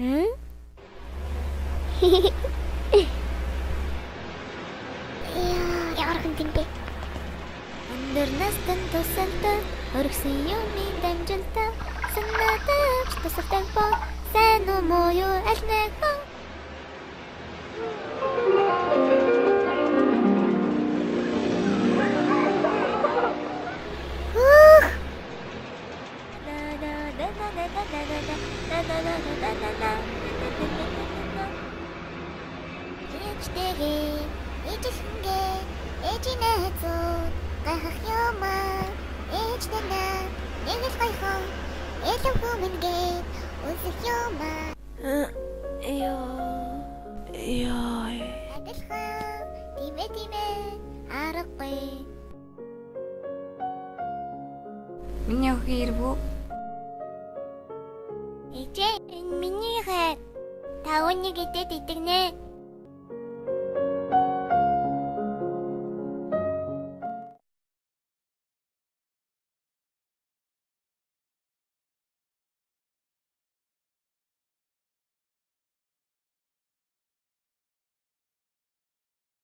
응? 이야, 야간 tinggi. Onder nasdan tosalta, örgsen yomidan julta, sanada shtasartan po, sano moyo asnako. Ичтэгэ, ичхэнгэ, ичинэцо, гахахёма, ичтэнэ, нэгэл гайхон, элэвхүмэнгэ, үнсэхёма. Яй. Адилхан, тимэ, аргагүй. Миний охин ирвүү? Ичээ, миний хай. Та өнийг идэт идэгнэ.